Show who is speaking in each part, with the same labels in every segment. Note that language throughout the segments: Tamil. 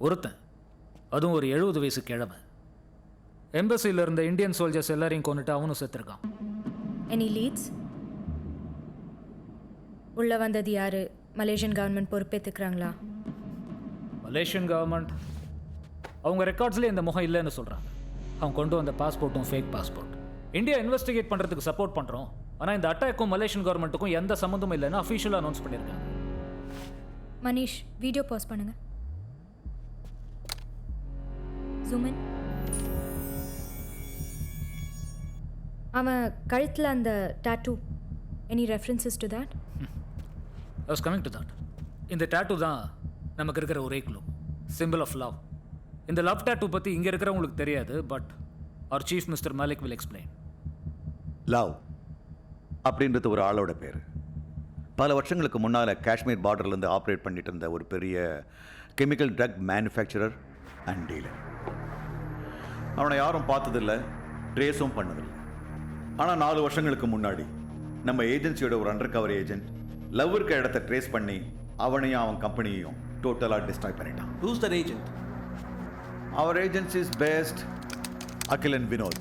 Speaker 1: ஒருத்தன், அதுவும் ஒரு 70 வயசு கிழமை. எம்பசியில் இருந்த இந்தியன் சோல்ஜர்ஸ் எல்லாரையும் கொண்டுட்டு அவனும் செத்துருக்கான்.
Speaker 2: Any leads? உள்ள வந்தது யாரு? மலேசியன் கவர்மெண்ட் பொறுப்பேற்றுக்கிறாங்களா?
Speaker 1: மலேசியன் கவர்மெண்ட் அவங்க ரெக்கார்ட்ஸ்லேயே இந்த முகம் இல்லைன்னு சொல்கிறாங்க. அவங்க கொண்டு வந்த பாஸ்போர்ட்டும் ஃபேக் பாஸ்போர்ட். இந்தியா இன்வெஸ்டிகேட் பண்ணுறதுக்கு சப்போர்ட் பண்ணுறோம், ஆனால் இந்த அட்டாக்கும் மலேசியன் கவர்மெண்ட்டுக்கும் எந்த சம்மந்தமும் இல்லைன்னு அஃபீஷியலாக அனௌன்ஸ் பண்ணியிருக்காங்க.
Speaker 2: மனிஷ், வீடியோ பாஸ் பண்ணுங்க. Zoom in. அவன் கழுத்தில் அந்த tattoo, any references to that?
Speaker 1: I was coming to that. இந்த டாட்டூ தான் நமக்கு இருக்கிற ஒரே க்ளூ, சிம்பிள் ஆஃப் லவ். இந்த லவ் டாட்டூ பற்றி இங்கே இருக்கிறவங்களுக்கு தெரியாது, but our chief mister Malik will explain.
Speaker 3: Love அப்படின்றது ஒரு ஆளோட பேர். பல வருஷங்களுக்கு முன்னால் காஷ்மீர் பார்டர்லேருந்து ஆப்ரேட் பண்ணிட்டு இருந்த ஒரு பெரிய chemical drug manufacturer and dealer. அவனை யாரும் பார்த்ததில்லை, ட்ரேஸும் பண்ணதில்லை. ஆனால் 4 வருஷங்களுக்கு முன்னாடி நம்ம ஏஜென்சியோட ஒரு அண்டர் கவர் ஏஜென்ட் லவ் இருக்க இடத்த ட்ரேஸ் பண்ணி அவனையும் அவன் கம்பெனியையும் டோட்டலாக டிஸ்ட்ராய் பண்ணிட்டான்.
Speaker 4: Who's that agent?
Speaker 3: Our agency is based Akhilan Vinod.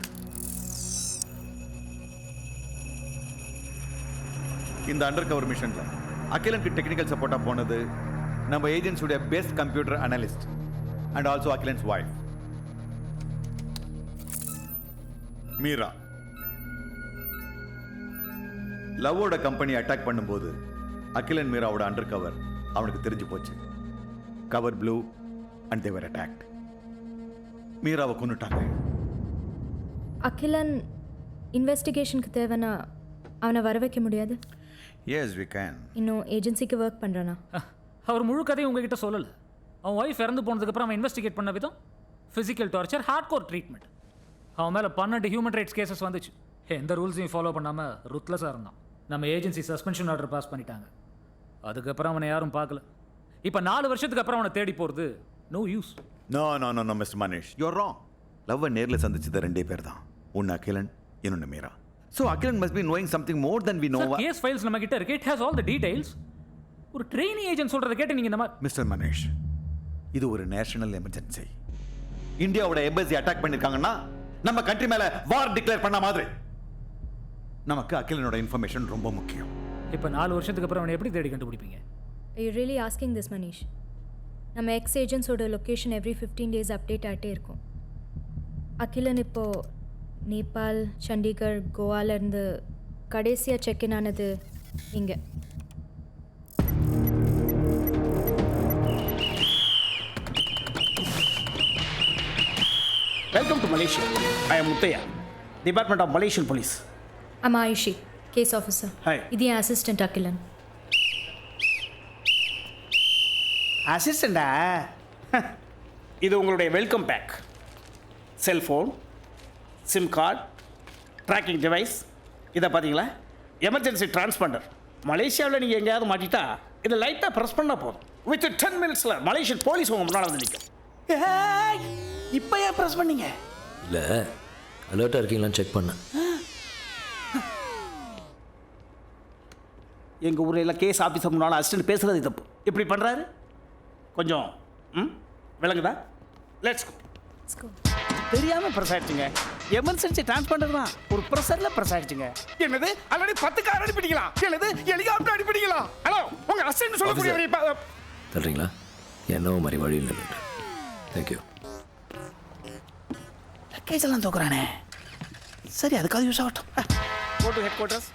Speaker 3: இந்த அண்டர் கவர் மிஷன்ல அகிலனுக்கு டெக்னிக்கல் சப்போர்ட்டா போனது நம்ம ஏஜென்சியோட best computer analyst and also Akilan's wife Meera. லவ்வோட கம்பெனி அட்டாக் பண்ணும்போது அகிலன் மீராவோட அண்டர் கவர் அவனுக்கு தெரிஞ்சு போச்சு. Cover blew and they were attacked. மீராவை கொன்னுட்டாங்க.
Speaker 2: அகிலன் இன்வெஸ்டிகேஷனுக்கு தேவைன்னா அவனை வர வைக்க முடியாது?
Speaker 3: Yes we can.
Speaker 2: இன்னும் ஏஜென்சிக்கு ஒர்க் பண்ணுறானா?
Speaker 1: அவர் முழு கதையும் உங்ககிட்ட சொல்லலை. அவன் ஒய்ஃப் இறந்து போனதுக்கப்புறம் அவன் இன்வெஸ்டிகேட் பண்ண விதம் physical torture, hard core treatment. அவன் மேலே 12 ஹியூமன் ரைட்ஸ் கேசஸ் வந்துச்சு. எந்த ரூல்ஸையும் ஃபாலோ பண்ணாமல் ருத்லஸாக இருந்தான். நம்ம ஏஜென்சி சஸ்பென்ஷன் ஆர்டர் பாஸ் பண்ணிட்டாங்க. அதுக்கப்புறம் அவனை யாரும் பார்க்கல. இப்போ 4 வருஷத்துக்கு அப்புறம் அவனை தேடி போகிறது no use.
Speaker 3: No no no no mister Manish, you are wrong. லவ்வை நேரில் சந்திச்சது 2 பேர் தான். ஒன்று அகிலன், இன்னொன்று Meera. So Akilan must be knowing something more then we know.
Speaker 1: Case files நம்ம கிட்ட இருக்கு. It has all the details. ஒரு ட்ரெயினி ஏஜென்ட் சொல்கிறத கேட்டு நீங்கள் இந்த மாதிரி.
Speaker 3: மிஸ்டர் மனிஷ், இது ஒரு நேஷனல் எமர்ஜென்சி. இந்தியாவோட எம்பசி அட்டாக் பண்ணியிருக்காங்கன்னா நம்ம கண்ட்ரி மேலே வார் டிக்ளேர் பண்ண மாதிரி. நமக்கு அகிலனோட இன்ஃபர்மேஷன் ரொம்ப முக்கியம்.
Speaker 1: இப்போ 4 வருஷத்துக்கு அப்புறம் அவனை எப்படி தேடி கண்டுபிடிப்பீங்க?
Speaker 2: Are you really asking this, Manish? நம்ம எக்ஸ் ஏஜென்ட்ஸோட லொக்கேஷன் எவ்ரி 15 days அப்டேட் ஆகிட்டே இருக்கும். அகிலன் இப்போது நேபாள், சண்டிகர், கோவாலேருந்து கடைசியாக செக்இன் ஆனது இங்கே.
Speaker 4: Welcome to Malaysia. I am Nithya, Department of Malaysian Police.
Speaker 2: I'm Aishi, case officer.
Speaker 4: Hi.
Speaker 2: இது என் அசிஸ்டன்ட் அகிலன்.
Speaker 4: அசிஸ்டண்டா? இது உங்களுடைய welcome back. Cellphone, SIM card, tracking device. இதை பார்த்தீங்களா? Emergency transponder. மலேசியாவில் நீங்கள் எங்கேயாவது மாட்டிட்டா இதை லைட்டாக ப்ரெஸ் பண்ணால் போதும். வித் 10 minutesல மலேசியன் போலீஸ் உங்கள் முன்னால் வந்து நிற்கும். இப்போ ஏன் ப்ரெஸ் பண்ணீங்க?
Speaker 5: இல்லை, அலர்ட்டாக இருக்கீங்களான்னு செக் பண்ணேன்.
Speaker 4: எங்கள் ஊரில் எல்லாம் கேஸ் ஆஃபீஸர் முன்னால் அசிஸ்டன்ட் பேசுகிறது தப்பு. இப்படி பண்ணுறாரு கொஞ்சம் விளங்குதா? Let's go. தெரியாமல் ப்ரெஸ் ஆகிடுச்சுங்க. எமர்ஜென்சி டிரான்ஸ்பாண்டர் தான், ஒரு ப்ரெஷரில் ப்ரெஸ் ஆகிடுச்சுங்க. என்னது ஆல்ரெடி 10 கார் அனுப்பிட்டீங்களா? என்னது ஹெலிகாப்டர் அனுப்பிட்டீங்களா? ஹலோ, உங்கள் அசிஸ்டன்ட் சொல்லக்கூடிய
Speaker 5: தர்றீங்களா? என்னவோ மாதிரி வழி இல்லை. தேங்க்யூ.
Speaker 4: லக்கேஜ் எல்லாம் தூக்குறானே. சரி, அதுக்காக யூஸ் ஆகட்டும். Go to headquarters.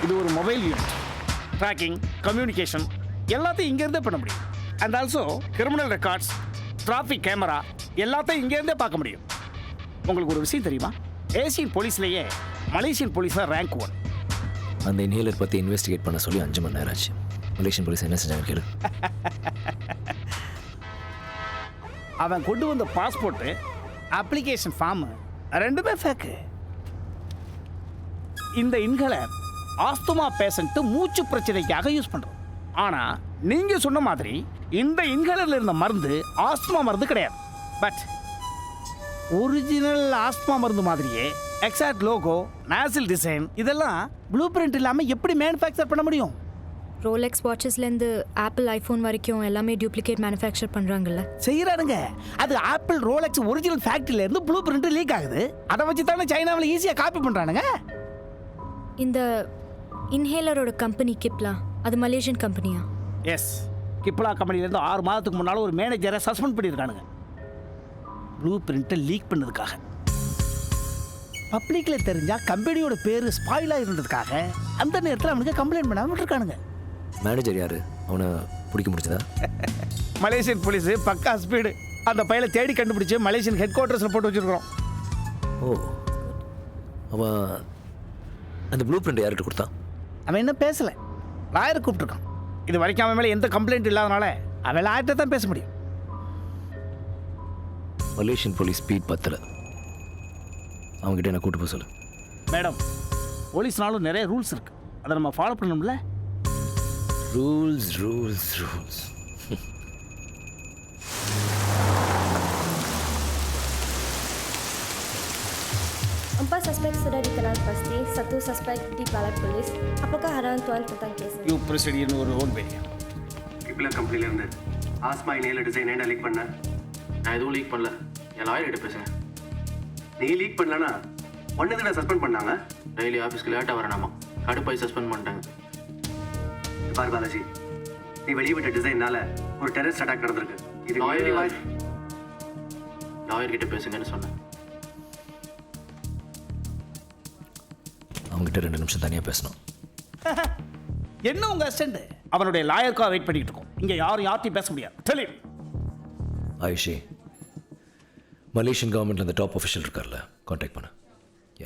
Speaker 4: இது ஒரு மொபைல் யூனிட். ட்ராக்கிங், கம்யூனிகேஷன் எல்லாத்தையும் இங்கேருந்தே பண்ண முடியும். And also criminal records, traffic camera எல்லாத்தையும் இங்கேருந்தே பார்க்க முடியும். உங்களுக்கு ஒரு விஷயம் தெரியுமா? ஏசியன் போலீஸ்லேயே மலேசியன் போலீஸ் தான் ரேங்க் 1.
Speaker 5: அந்த இன்ஹேலர் பற்றி இன்வெஸ்டிகேட் பண்ண சொல்லி 5 மணி நேரம் ஆச்சு. மலேசியன் போலீஸ் என்ன செஞ்சாங்க கேளு.
Speaker 4: அவன் கொண்டு வந்த பாஸ்போர்ட்டு, அப்ளிகேஷன் ஃபார்மு 2மே ஃபேக்கு. இந்த இன்ஹேலர் ஆஸ்துமா பேஷண்ட்டு மூச்சு பிரச்சனைக்காக யூஸ் பண்ணுறோம். ஆனால் நீங்கள் சொன்ன மாதிரி இந்த இன்ஹேலரில் இருந்த மருந்து ஆஸ்துமா மருந்து கிடையாது. பட் ஒரிஜினல் ஆஸ்துமா மருந்து மாதிரியே எக்ஸாக்ட் லோகோ, நாசில் டிசைன் இதெல்லாம் ப்ளூ பிரிண்ட் இல்லாமல் எப்படி மேனுஃபேக்சர் பண்ண முடியும்?
Speaker 2: ரோலெக்ஸ் வாட்சஸ்லேருந்து ஆப்பிள் ஐஃபோன் வரைக்கும் எல்லாமே டூப்ளிகேட் மேனுஃபேக்சர் பண்ணுறாங்கல்ல.
Speaker 4: செய்யறானுங்க. அது ஆப்பிள் ரோலெக்ஸ் ஒரிஜினல் ஃபேக்டரியில இருந்து ப்ளூ பிரிண்ட் லீக் ஆகுது. அதை வச்சு தானே சைனாவில் ஈஸியாக காப்பி பண்ணுறானுங்க.
Speaker 2: இந்த இன்ஹேலரோட கம்பெனி கிப்லா, அது மலேசியன் கம்பெனியா?
Speaker 4: எஸ், கிப்லா கம்பெனிலேருந்து 6 மாதத்துக்கு முன்னால் ஒரு மேனேஜரை சஸ்பெண்ட் பண்ணியிருக்கானுங்க, ப்ளூ பிரிண்ட்டை லீக் பண்ணதுக்காக. பப்ளிக்கில் தெரிஞ்சால் கம்பெனியோட பேர் ஸ்பாயிலாக இருந்ததுக்காக அந்த நேரத்தில் அவனுக்கு கம்ப்ளைண்ட் பண்ணாமல் விட்டுருக்கானுங்க.
Speaker 5: மேனேஜர் யார்? அவனை பிடிக்க முடிச்சதா?
Speaker 4: மலேசியன் போலீஸு பக்கா ஸ்பீடு. அந்த பையலை தேடி கண்டுபிடிச்சி மலேசியன் ஹெட் குவார்ட்டர்ஸில் போட்டு வச்சுருக்கிறோம்.
Speaker 5: ஓ, அவன் அந்த ப்ளூ பிரிண்ட் யார்கிட்ட கொடுத்தான்?
Speaker 4: அவன் என்ன பேசலை, லாயரை கூப்பிட்ருக்கான். இது வரைக்கும் அவன் மேலே எந்த கம்ப்ளைண்ட் இல்லாதனால அவன் லாயர்கிட்ட தான் பேச முடியும்.
Speaker 5: மலேசியன் போலீஸ் ஸ்பீட் பத்தலை. அவங்ககிட்ட என்ன கூட்டு போக சொல்லு.
Speaker 4: மேடம், போலீஸ்னாலும் நிறைய ரூல்ஸ் இருக்கு, அதை நம்ம ஃபாலோ பண்ணணும்ல.
Speaker 5: Rules rules rules.
Speaker 6: Empat suspek sudah dikenal pasti, satu suspek di balik polis. Apakah harapan tuan tentang kes ini?
Speaker 4: யூ பிரசிடியன் ஒரு ஓன் வே.
Speaker 7: கிப்லா கம்பெனிலேருந்து ஆஸ்மா இணையில டிசைன் என்ன லீக் பண்ண? நான் எதுவும் லீக் பண்ணல, என் லாயர் கிட்ட பேசுகிறேன். நீ லீக் பண்ணலன்னா ஒன்று தானே சஸ்பெண்ட் பண்ணாங்க. டெய்லி ஆஃபீஸ்க்கு லேட்டாக வரணுமா, கடுப்பாய் சஸ்பெண்ட் பண்ணிட்டாங்க. பார் பாலாஜி, நீ வெளியே விட்ட டிசைன்னால ஒரு டெரரிஸ்ட் அட்டாக் நடந்திருக்கு. இது லாயர் கிட்ட பேசுங்கன்னு சொன்னேன்.
Speaker 5: அவங்ககிட்ட 2 நிமிஷம் தனியாக பேசணும்.
Speaker 4: என்ன உங்க அசிஸ்டன்ட்? அவனுடைய லாயருக்காக வெயிட் பண்ணிட்டு இருக்கோம். இங்கே யார்ட்டையும் பேச முடியாது. தெளிவு.
Speaker 5: ஆயுஷி, மலேசியன் கவர்மெண்ட்டில் அந்த டாப் ஆஃபீஷியல் இருக்கார்ல, காண்டாக்ட் பண்ண.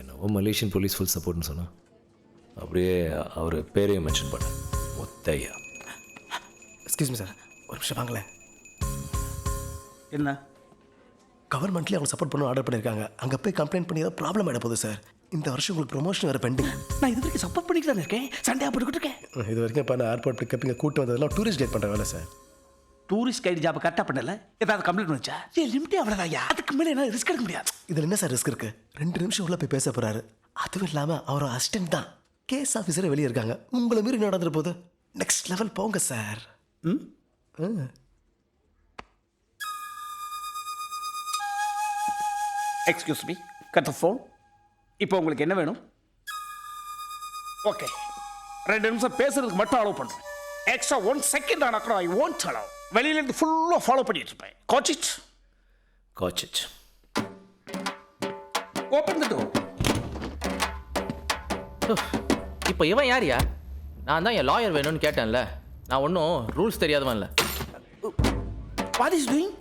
Speaker 5: என்னவோ மலேசியன் போலீஸ் ஃபுல் சப்போர்ட்னு சொன்னால் அப்படியே அவர் பேரையும் மென்ஷன் பண்ண. ஒத்தையா.
Speaker 8: எக்ஸ்கியூஸ் மீ சார், ஒரு நிமிஷம் வாங்களேன்.
Speaker 4: என்ன?
Speaker 8: கவர்மெண்ட்லேயே அவங்க சப்போர்ட் பண்ண ஆர்டர் பண்ணியிருக்காங்க. அங்கே போய் கம்ப்ளைண்ட் பண்ணி ஏதாவது ப்ராப்ளம் ஆகிட போகுது சார். இந்த வருஷம் உங்களுக்கு ப்ரொமோஷன் வேறு பெண்டிங்.
Speaker 4: நான் இது வரைக்கும் சப்போர்ட் பண்ணிட்டு தான் இருக்கேன், சண்டையாக போட்டுக்கிட்டு இருக்கேன்.
Speaker 8: இது வரைக்கும் இப்போ நான் ஏர்போர்ட் பிக்கப் இங்கே கூட்டு வந்ததெல்லாம் டூரிஸ்ட் கைட் பண்ணுற வேலை சார்.
Speaker 4: டூரிஸ்ட் கைடு ஜாப் கரெக்டாக பண்ணல, ஏதாவது கம்ப்ளைண்ட் வந்துச்சா? லிமிட்டே அவ்வளோதான், அதுக்கு மேலே என்ன ரிஸ்க் எடுக்க முடியாது.
Speaker 8: இதில் என்ன சார் ரிஸ்க் இருக்குது? 2 நிமிஷம் உள்ள போய் பேச போகிறாரு. அதுவும் இல்லாமல் அவர் அசிஸ்டன்ட் தான், கேஸ் ஆஃபீஸரே வெளியே இருக்காங்க. உங்களை மீறி நடந்துட்டு போகுது. நெக்ஸ்ட் லெவல் போங்க sir.
Speaker 4: Excuse me, cut the phone. இப்போ உங்களுக்கு என்ன வேணும்? ஓகே, 2 நிமிஷம் பேசுறதுக்கு மட்டும் அலோவ் பண்ணுறேன். எக்ஸ்ட்ரா 1 செகண்ட் ஆனால் கூட ஐ ஒன்ட் அலோவ். வெளியிலேருந்து ஃபுல்லாக ஃபாலோ பண்ணிட்டு இருப்பேன். காட்சிட்
Speaker 5: காட்சிச்.
Speaker 4: Open the door.
Speaker 9: இப்போ இவன் யாரியா? நான் தான் என் லாயர் வேணும்னு கேட்டேன்ல. நான் ஒன்றும் ரூல்ஸ் தெரியாதவன் இல்லை.
Speaker 4: What is doing?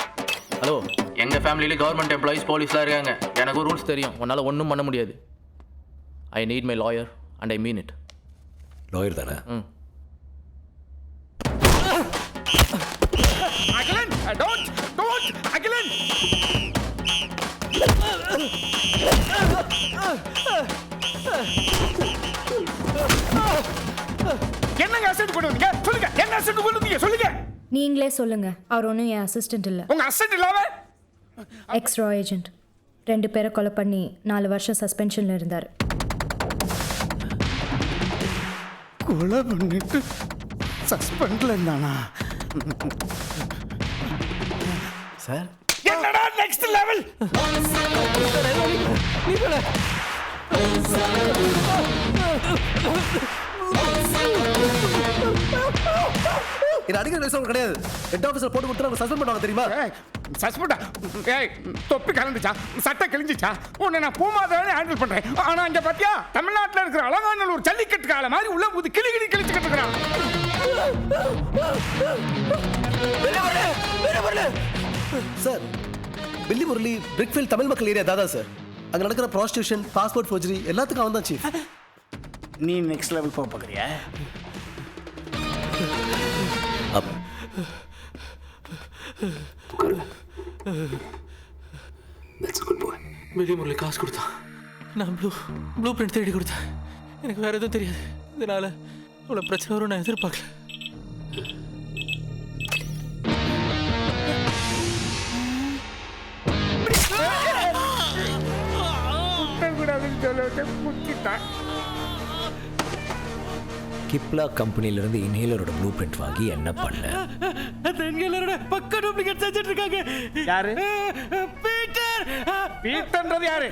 Speaker 9: ஹலோ, எங்கள் ஃபேமிலியில் கவர்மெண்ட் எம்ப்ளாயீஸ் போலீஸ்லாம் இருக்காங்க. எனக்கு ரூல்ஸ் தெரியும், உன்னால் ஒன்றும் பண்ண முடியாது. I need my lawyer and I mean it.
Speaker 5: Lawyer தானே?
Speaker 4: அகிலன், don't, அகிலன். என்னங்க அசிஸ்டன்ட் கொண்டு வந்தீங்க? சொல்லுங்க, என்ன அசிஸ்டன்ட் கொண்டு வந்தீங்க? சொல்லுங்க.
Speaker 2: நீங்களே சொல்லுங்க. அவர் ஒன்றும் என் அசிஸ்டன்ட் இல்லை,
Speaker 4: உங்க அசிஸ்டன்ட் இல்லாம
Speaker 2: எக்ஸ் ரா ஏஜென்ட். 2 பேரை கொலை பண்ணி 4 வருஷம் சஸ்பென்ஷனில் இருந்தார்.
Speaker 4: கொலை பண்ணிட்டு சஸ்பெண்ட்ல இருந்தானா?
Speaker 8: சார்
Speaker 4: என்னடா நெக்ஸ்ட் லெவல்?
Speaker 8: இது அடிக்கிற ரிசல்ட் கிடையாது. ஹெட் ஆஃபீஸில் போட்டு கொடுத்து அவங்க சஸ்பெண்ட் பண்ணுவாங்க தெரியுமா?
Speaker 4: சஸ்பெண்டா? ஏய், தொப்பி கலந்துச்சா, சட்டை கிழிஞ்சிச்சா? உன்னை நான் பூமாதானே ஹேண்டில் பண்றேன். ஆனா இங்க பாத்தியா, தமிழ்நாட்டில் இருக்கிற அலங்காநல்லூர் ஒரு ஜல்லிக்கட்டு கால மாதிரி உள்ள புது கிழிச்சுக்கிட்டு இருக்கிறான்.
Speaker 8: சார், பில்லி முரளி பிரிக்ஃபீல்ட் தமிழ் மக்கள் ஏரியா தாதா சார். அங்கே நடக்கிற ப்ராஸ்டியூஷன், பாஸ்போர்ட் ஃபோர்ஜரி எல்லாத்துக்கும் அவன் தான் சீஃப்.
Speaker 4: நீ நெக்ஸ்ட் லெவல் போக பார்க்குறியா?
Speaker 5: அப் That's a good boy.
Speaker 9: வெளியே முரளி காசு கொடுத்தான். நான் ப்ளூ பிரிண்ட் தேடி கொடுத்தேன். எனக்கு வேறு எதுவும் தெரியாது. இதனால் இவ்வளோ பிரச்சனை வரும் நான் எதிர்பார்க்கல.
Speaker 5: கிப்லா கம்பெனிலேருந்து இன்ஹேலரோட ப்ளூ பிரிண்ட் வாங்கி என்ன பண்ண?
Speaker 10: அந்த இன்ஹேலரோட பக்க டூப்ளிகேட் செஞ்சுட்டு இருக்காங்க.
Speaker 4: யாரு?
Speaker 10: பீட்டர்.
Speaker 4: பீட்டர்ன்றது யாரு?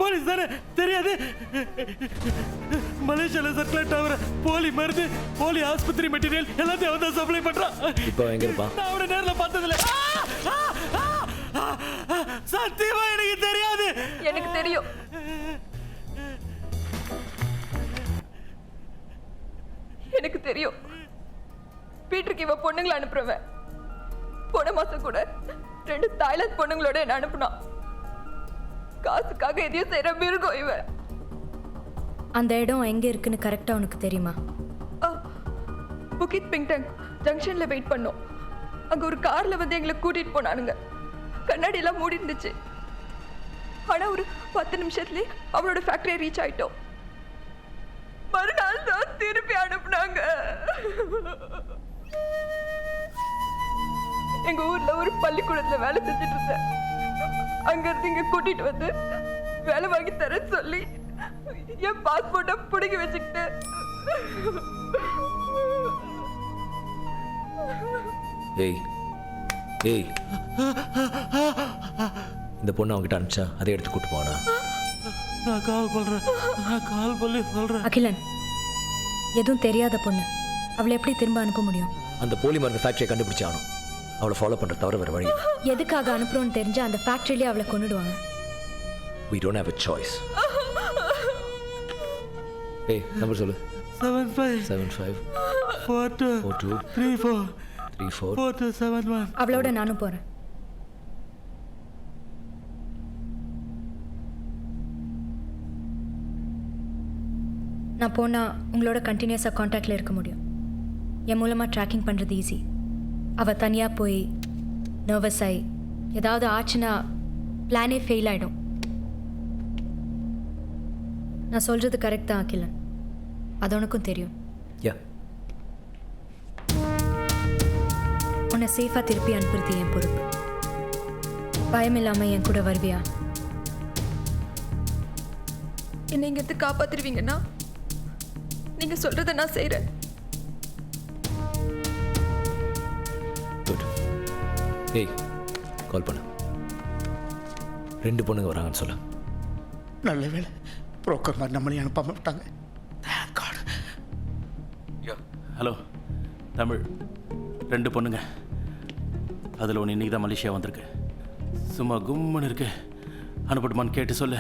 Speaker 10: போலீஸ் தானே, தெரியாது? மலேசியாவில் சர்க்குலேட் ஆகிற போலி மருந்து, போலி ஆஸ்பத்திரி மெட்டீரியல் எல்லாத்தையும் அவன் தான் சப்ளை பண்ணுறான்.
Speaker 5: இப்போ எங்கே இருப்பான்?
Speaker 10: நான் அவனை நேரில் பார்த்ததில்ல. சத்தியமா எனக்கு தெரியாது.
Speaker 11: எனக்கு தெரியும். எனக்கு தெரியும். பீட்டருக்கு இவ பொண்ணுங்களை அனுப்புறவன். போன மாசம் கூட 2 தாய்லாந்து பொண்ணுங்களோட என்ன அனுப்புனான். காசுக்காக எதையும் செய்யற மிருகம் இவன்.
Speaker 2: அந்த இடம் எங்கே இருக்குன்னு கரெக்டாக உனக்கு தெரியுமா?
Speaker 11: புகித் பிங்டங் ஜங்ஷன்ல வெயிட் பண்ணோம். அங்க ஒரு கார்ல வந்து எங்களை கூட்டிட்டு போனானுங்க. கண்ணாடி எல்லாம் மூடி இருந்துச்சு. ஆனா ஒரு 10 நிமிஷத்துலயே அவளோட ஃபேக்டரியை ரீச் ஆயிட்டோம். மறுநாள் தான் திருப்பி அனுப்புனாங்க. எங்க ஊர்ல ஒரு பள்ளிக்கூடத்துல வேலை செஞ்சுட்டு இருந்தேன். அங்க இருந்து இங்க கூட்டிட்டு வந்து வேலை வாங்கி தர சொல்லி என் பாஸ்போர்ட்டை பிடிக்க வச்சுக்கிட்டு
Speaker 5: ஏய் ஏய், இந்த பொண்ணு அவங்ககிட்ட அனுப்பிச்சா அதை எடுத்து கூட்டு போனா?
Speaker 10: நான் கால் பண்ணி சொல்றேன்.
Speaker 2: அகிலன், எதுவும் தெரியாத பொண்ணு, அவளை எப்படி திரும்ப அனுப்ப முடியும்?
Speaker 5: அந்த போலி மருந்து ஃபேக்டரியை கண்டுபிடிச்சானோ அவளை ஃபாலோ பண்ணுற தவிர வேறு வழி.
Speaker 2: எதுக்காக அனுப்புறோன்னு தெரிஞ்சா அந்த ஃபேக்டரியிலே அவளை கொண்டுடுவாங்க.
Speaker 5: We don't have a choice. ஏய், நம்பர் சொல்லு. 75 42 34 4271.
Speaker 2: அவளோட நானும் போகிறேன். நான் போனால் உங்களோட கண்டினியூஸாக காண்டாக்டில் இருக்க முடியும். என் மூலமாக ட்ராக்கிங் பண்ணுறது ஈஸி. அவள் தனியாக போய் நர்வஸ் ஆகி ஏதாவது ஆச்சுன்னா பிளானே ஃபெயில் ஆகிடும். நான் சொல்கிறது கரெக்ட் தான் அகிலன், அது உனக்கும் தெரியும்.
Speaker 5: யா,
Speaker 2: உன்னை சேஃபாக திருப்பி அனுப்புறது என் பொறுப்பு. பயம் இல்லாமல் என் கூட வருவியா?
Speaker 11: என்னை இங்கிருந்து காப்பாத்திருவீங்கன்னா நீங்க சொல்றதை நான் செய்யறேன்.
Speaker 5: குட். ஏய், கால் பண்ணு. 2 பொண்ணுங்க வராங்கன்னு சொல்ல.
Speaker 4: நல்ல வேலை, புரோக்கர் மாதிரி நம்மளையும் அனுப்பாம விட்டாங்க.
Speaker 10: ஹலோ, தமிழ். 2 பொண்ணுங்க, அதில் ஒன்று இன்றைக்கி தான் மலேசியா வந்திருக்கு. சும்மா கும்முன்னு இருக்கு. அனுப்பட்டுமான்னு கேட்டு சொல்லு.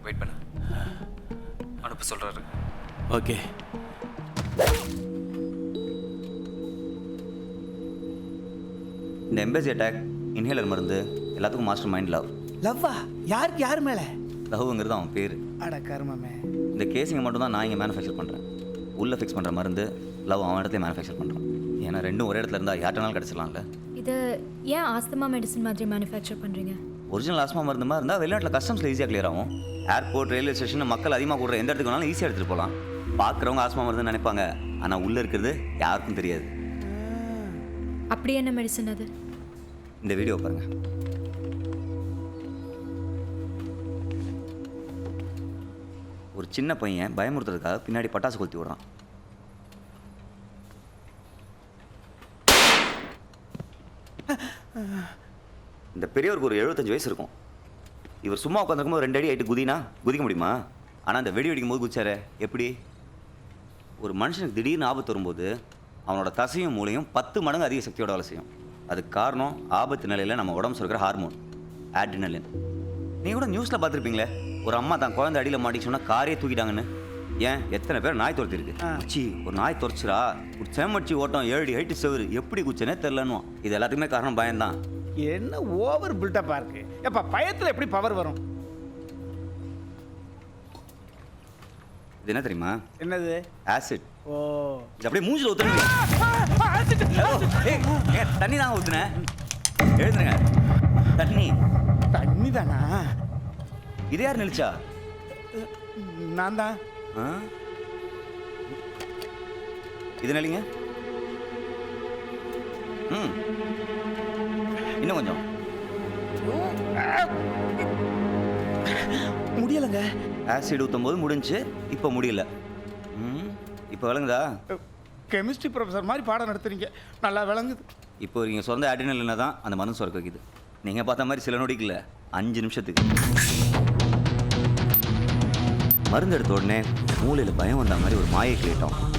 Speaker 5: வெயிட் பண்ணு, அனுப்ப சொல்கிறாரு.
Speaker 10: ஓகே.
Speaker 3: இந்த எம்பசி அட்டாக், இன்ஹேலர் மருந்து எல்லாத்துக்கும் மாஸ்டர் மைண்ட் லவ்.
Speaker 4: லவ்வா? யாருக்கு? யார் மேலே?
Speaker 3: லவ்ங்கிறது அவன் பேர்.
Speaker 4: அட கருமமே.
Speaker 3: இந்த கேஸிங்கை மட்டும் தான் நான் இங்கே மேனுஃபேக்சர் பண்ணுறேன். உள்ளே ஃபிக்ஸ் பண்ணுற மருந்து லவ் அவன் இடத்துல மேனுஃபேக்சர் பண்ணுறான். ஏன்னா 2 ஒரே இடத்துல இருந்தால் யார்ட்டனாலும் கிடச்சிடலாம்ல.
Speaker 2: இதை ஏன் ஆஸ்துமா மெடிசன் மாதிரி மேனுஃபேக்சர் பண்ணுறீங்க?
Speaker 3: ஒரிஜினல் ஆஸ்மா மருந்து மாதிரி இருந்தால் வெளிநாட்டில் கஸ்டம்ஸில் ஈஸியாக கிளியர் ஆகும். ஏர்போர்ட், ரயில்வே ஸ்டேஷன் மக்கள் அதிகமாக கூடுற எந்த இடத்துக்கு வேணாலும் ஈஸியாக எடுத்துகிட்டு போகலாம். பார்க்குறவங்க ஆஸ்மா மருந்துன்னு நினைப்பாங்க, ஆனால் உள்ளே இருக்கிறது யாருக்கும் தெரியாது.
Speaker 2: அப்படி என்ன மெடிசன் அது?
Speaker 3: இந்த வீடியோ பாருங்கள். ஒரு சின்ன பையன் பயமுறுத்துறதுக்காக பின்னாடி பட்டாசு கொளுத்தி விடுறான். இந்த பெரியவருக்கு ஒரு 75 வயசு இருக்கும். இவர் சும்மா உட்காந்துருக்கும் போது 2 அடி ஆகிட்டு குதிக்க முடியுமா? ஆனால் அந்த வெடி வெடிக்கும் போது குதிச்சாரு எப்படி? ஒரு மனுஷனுக்கு திடீர்னு ஆபத்து வரும்போது அவனோட தசையும் மூளையும் 10 மடங்கு அதிக சக்தியோட வேலை செய்யும். அதுக்கு காரணம் ஆபத்து நிலையில் நம்ம உடம்பு சுரக்கிற ஹார்மோன் ஆட்ரினலின். நீங்கள் கூட நியூஸில் பார்த்துருப்பீங்களே, ஒரு அம்மா தான் குழந்தை அடியில் மாட்டிச்சுன்னா காரையே தூக்கிட்டாங்கன்னு. ஏன் எத்தனை பேர் நாய் துரத்தி இருக்கு? குச்சி ஒரு நாய் துரச்சிரா, ஒரு சேமடிச்சு ஓட்டம் 7 அடி ஹைட்டு செவரு, எப்படி குச்சனே தெரிலன்னு. இது எல்லாத்துக்குமே காரணம் பயம்தான்.
Speaker 4: என்ன ஓவர் பில்டப்பா இருக்கு. எப்ப பயத்தில் எப்படி பவர் வரும்?
Speaker 3: இது என்ன தெரியுமா?
Speaker 4: என்னது?
Speaker 3: ஆசிட்.
Speaker 4: ஓ,
Speaker 3: இது அப்படியே மூஞ்சில் ஊற்றுறீங்க. தண்ணி தாங்க ஊற்றுனேன். எழுதுங்க. தண்ணி
Speaker 4: தண்ணி தானா?
Speaker 3: இது யார் நினைச்சா?
Speaker 4: நான் தான்.
Speaker 3: இது நிலைங்க. இன்னும் கொஞ்சம். முடியலைங்க. ஆசிட் ஊற்றும் போது முடிஞ்சு, இப்போ முடியல.
Speaker 12: இப்போ விளங்குதா?
Speaker 4: கெமிஸ்ட்ரி ப்ரொஃபஸர் மாதிரி பாடம் நடத்துறீங்க, நல்லா விளங்குது.
Speaker 12: இப்போ நீங்கள் சொந்த ஆர்டினல் தான் அந்த மருந்து சுரக்க வைக்குது. நீங்கள் பார்த்த மாதிரி சில நொடிக்கல, 5 நிமிஷத்துக்கு. மருந்து எடுத்த உடனே மூளையில் பயம் வந்த மாதிரி ஒரு மாயை கிரியேட் ஆகும்.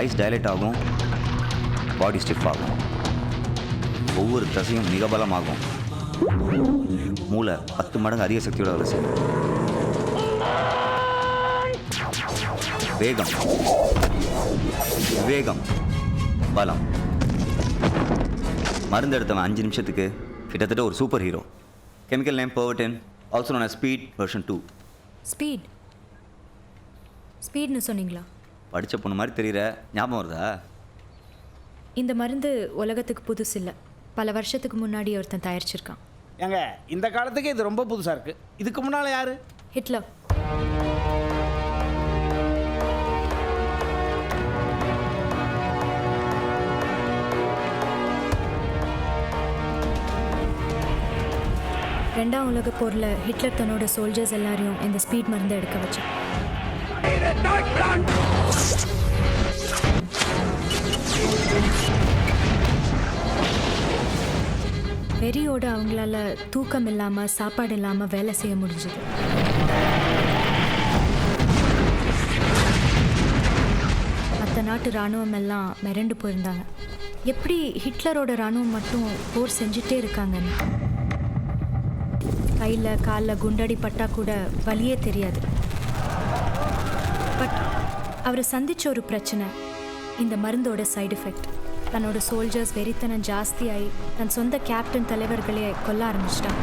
Speaker 12: ஐஸ் டைலேட் ஆகும், பாடி ஸ்டிஃப் ஆகும், ஒவ்வொரு தசையும் மிக பலமாகும், மூளை 10 மடங்கு அதிக சக்தியோட வேலை செய்யும். வேகம், விவேகம், பலம். மருந்து எடுத்தவன் 5 நிமிஷத்துக்கு கிட்டத்தட்ட ஒரு சூப்பர் ஹீரோ. கெமிக்கல் நேம் பர்வர்டின், also known as speed version 2.
Speaker 2: ஸ்பீட்னு சொன்னீங்களா?
Speaker 12: படித்த பொண்ணு மாதிரி தெரியுற, ஞாபகம் வருதா?
Speaker 2: இந்த மருந்து உலகத்துக்கு புதுசு இல்லை, பல வருஷத்துக்கு முன்னாடி ஒருத்தன் தயாரிச்சிருக்கான்.
Speaker 4: ஏங்க இந்த காலத்துக்கு இது ரொம்ப புதுசாக இருக்குது. இதுக்கு முன்னால் யார்?
Speaker 2: ஹிட்லர். ரெண்டாம் உலக போரில் ஹிட்லர் தன்னோட சோல்ஜர்ஸ் எல்லாரையும் இந்த ஸ்பீட் மருந்தை எடுக்க வச்சான். வெறியோட அவங்களால தூக்கம் இல்லாமல் சாப்பாடு இல்லாமல் வேலை செய்ய முடிஞ்சது. மற்ற நாட்டு இராணுவம் எல்லாம் மிரண்டு போயிருந்தாங்க. எப்படி ஹிட்லரோட இராணுவம் மட்டும் போர் செஞ்சுட்டே இருக்காங்கன்னு. கையில் காலில் குண்டடி பட்டா கூட வலியே தெரியாது. பட் அவர் சந்தித்த ஒரு பிரச்சனை இந்த மருந்தோட சைடு எஃபெக்ட். தன்னோட சோல்ஜர்ஸ் வெறித்தனம் ஜாஸ்தியாகி தன் சொந்த கேப்டன் தலைவர்களே கொல்ல ஆரம்பிச்சிட்டான்.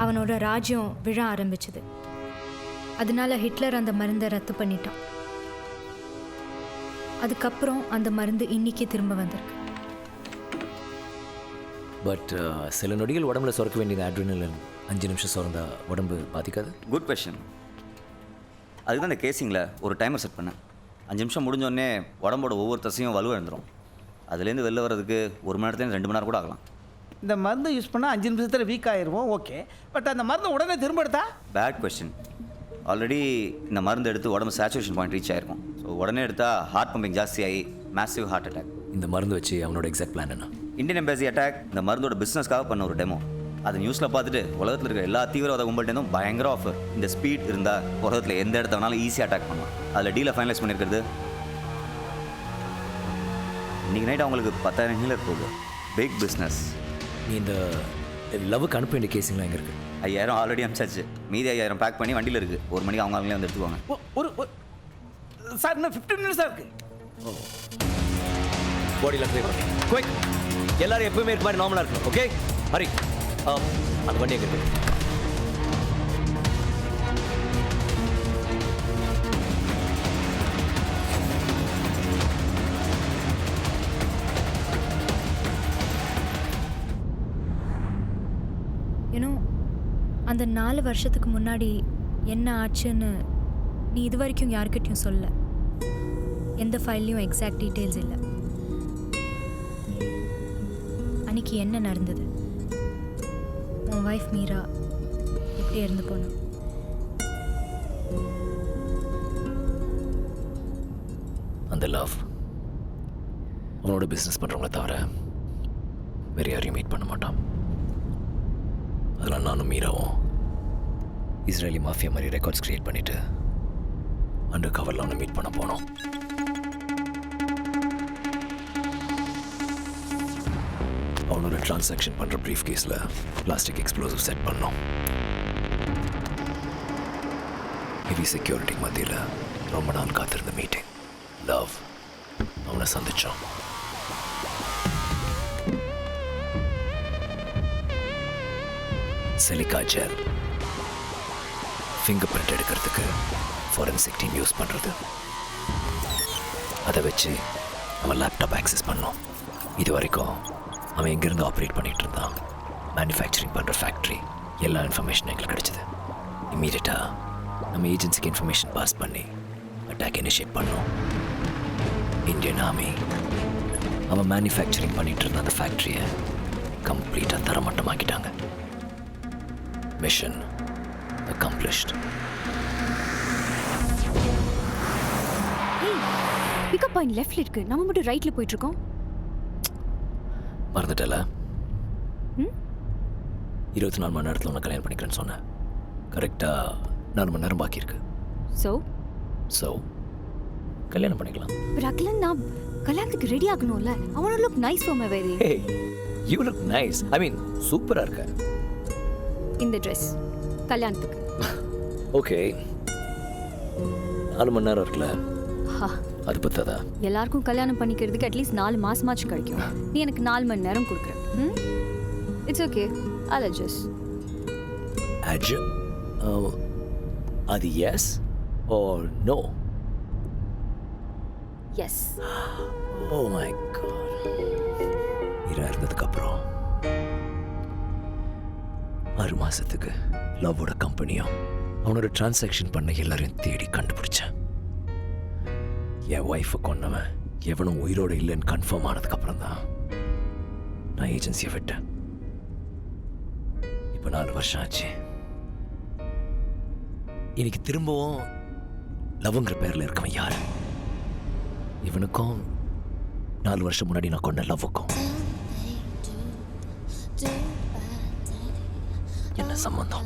Speaker 2: அவனோட ராஜ்யம் விழ ஆரம்பிச்சது. அதனால ஹிட்லர் அந்த மருந்தை ரத்து பண்ணிட்டான். அதுக்கப்புறம் அந்த மருந்து இன்னைக்கு திரும்ப வந்திருக்கு.
Speaker 5: பட் சில நொடிகள் உடம்புல சுரக்க வேண்டியது ஆட்ரினலின் 5 நிமிஷம் சுரந்தா உடம்பு பாதிக்காது?
Speaker 12: Good question. அதுக்கு தான் இந்த கேசிங்கில் ஒரு டைமர் செட் பண்ணேன். 5 நிமிஷம் முடிஞ்சோடனே உடம்போட ஒவ்வொரு தசையும் வலுவிழந்துடும். அதுலேருந்து வெளில வர்றதுக்கு 1 மணி நேரத்துலேருந்து 2 மணி நேரம் கூட ஆகலாம்.
Speaker 4: இந்த மருந்து யூஸ் பண்ணால் 5 நிமிஷத்தில் வீக் ஆயிடுவோம், ஓகே. பட் அந்த மருந்து உடனே திரும்ப எடுத்தா?
Speaker 12: Bad question. ஆல்ரெடி இந்த மருந்து எடுத்து உடம்பு சேச்சுரேஷன் பாயிண்ட் ரீச் ஆயிருக்கும். ஸோ உடனே எடுத்தால் ஹார்ட் பம்பிங் ஜாஸ்தியாகி மேசிவ் ஹார்ட் அட்டாக்.
Speaker 5: இந்த மருந்து வச்சு அவனோட எக்ஸாக்ட் பிளான் என்ன?
Speaker 12: இந்தியன் எம்பசி அட்டாக் இந்த மருந்தோட பிஸ்னஸ்க்காக பண்ண ஒரு டெமோ. அதை நியூஸில் பார்த்துட்டு உலகத்தில் இருக்கிற எல்லா தீவிரவாத கும்பல்ட்டேருந்தும் பயங்கர ஆஃபர். இந்த ஸ்பீட் இருந்தால் உலகத்தில் எந்த இடத்த வேணாலும் ஈஸியாக அட்டாக் பண்ணலாம். அதில் டீலை ஃபைனலைஸ் பண்ணியிருக்கிறது இன்றைக்கி நைட் அவங்களுக்கு 10,000 ஹீலர் போகுது. Big business.
Speaker 5: நீ இந்த லவ்வுக்கு அனுப்ப வேண்டிய கேஸிங்லாம் எங்கே இருக்குது?
Speaker 12: 5,000 ஆல்ரெடி அனுப்பிச்சாச்சு. மீதி 5,000 பேக் பண்ணி வண்டியில் இருக்குது. 1 மணிக்கு அவங்க அவங்களே வந்து எடுத்துக்குவாங்க.
Speaker 4: சார் இன்னும் 15 மினிட்ஸ் தான் இருக்குது.
Speaker 5: பாடியில் குயிக். எல்லாரும் எப்பவுமே இருக்க மாதிரி நார்மலாக இருக்கணும். ஓகே ஹரி, அந்த வண்டி எங்கே இருக்குது?
Speaker 2: அந்த 4 வருஷத்துக்கு முன்னாடி என்ன ஆச்சுன்னு நீ இது வரைக்கும் யாருக்கிட்டையும் சொல்ல. எந்த ஃபைல்லையும் எக்ஸாக்ட் டீட்டெயில்ஸ் இல்லை. அன்னைக்கு என்ன நடந்தது? உன் ஒய்ஃப் மீரா எப்படி இருந்து போனா?
Speaker 5: அந்த லவ் அவனோட பிஸ்னஸ் பண்ணுறவங்கள தவிர வேறு யாரையும் மீட் பண்ண மாட்டான். அதெல்லாம் நானும் மீராவும் இஸ்ரேலி மாஃபியா மாதிரி ரெக்கார்ட்ஸ் க்ரியேட் பண்ணிவிட்டு அண்டர் கவரில் அவனை மீட் பண்ண போனோம். அவனோட டிரான்சாக்ஷன் பண்ணுற ப்ரீஃப் கேஸில் பிளாஸ்டிக் எக்ஸ்ப்ளோசிவ் செட் பண்ணோம். ஹெவி செக்யூரிட்டி மத்தியில் ரொம்ப நாள் காத்திருந்த மீட்டிங். லவ் அவனை சந்தித்தோம். சிலிக்கா ஜெல் ஃபிங்கர் பிரிண்ட் எடுக்கிறதுக்கு ஃபாரன்சிக் டீம் யூஸ் பண்ணுறது. அதை வச்சு அவன் லேப்டாப் ஆக்சஸ் பண்ணோம். இது வரைக்கும் அவன் எங்கேருந்து ஆப்ரேட் பண்ணிகிட்டு இருந்தான், மேனுஃபேக்சரிங் பண்ணுற ஃபேக்ட்ரி, எல்லா இன்ஃபர்மேஷனும் எங்களுக்கு கிடச்சிது. இம்மீடியட்டாக நம்ம ஏஜென்சிக்கு இன்ஃபர்மேஷன் பாஸ் பண்ணி அட்டாக் இனிஷியேட் பண்ணோம். இந்தியன் ஆர்மி அவன் மேனுஃபேக்சரிங் பண்ணிகிட்டு இருந்த அந்த ஃபேக்ட்ரியை கம்ப்ளீட்டாக தரமட்டமாக்கிட்டாங்க. Mission accomplished.
Speaker 13: பிக்கப் பாயிண்ட் லெஃப்ட்ல இருக்கு, நம்ம மட்டும் ரைட்ல போயிட்டு இருக்கோம்.
Speaker 5: மறந்துட்டல 24 மணி நேரத்தில் உன்னை கல்யாணம் பண்ணிக்கிறேன்னு சொன்னேன். கரெக்டாக 4 மணி நேரம் பாக்கி இருக்கு. ஸோ கல்யாணம் பண்ணிக்கலாம்.
Speaker 13: பட் அகிலன், நான் கல்யாணத்துக்கு ready ஆகணும்ல. I want to look nice for my wedding.
Speaker 5: Hey, you look nice. I mean, சூப்பரா இருக்க.
Speaker 13: இந்த ட்ரெஸ் கல்யாணத்துக்கு.
Speaker 5: ஓகே, 4 மணி நேரம் இருக்குல்ல, அது பத்தாதா?
Speaker 13: எல்லாருக்கும் கல்யாணம் பண்ணிக்கிறதுக்கு அட்லீஸ்ட் 4 மாசமாச்சு கிடைக்கும். நீ எனக்கு 4 மணி நேரம் கொடுக்குற. It's okay, I'll adjust.
Speaker 5: அது yes or no?
Speaker 13: Yes.
Speaker 5: Oh my god. இரா இருந்ததுக்கப்புறம் 6 மாசத்துக்கு லவ்வோட கம்பெனியும் அவனோட டிரான்சாக்ஷன் பண்ண எல்லாரையும் தேடி கண்டுபிடிச்சேன். என் ஒய்ஃபை கொன்னவன் எவனும் உயிரோடு இல்லைன்னு கன்ஃபார்ம் ஆனதுக்கப்புறம் தான் நான் ஏஜென்சியை விட்டேன். இப்போ 4 வருஷம் ஆச்சு. இன்னைக்கு திரும்பவும் லவ்ங்கிற பேரில் இருக்கவன் யாரு? இவனுக்கும் 4 வருஷம் முன்னாடி நான் கொண்ட லவ்வுக்கும் என்ன சம்பந்தம்?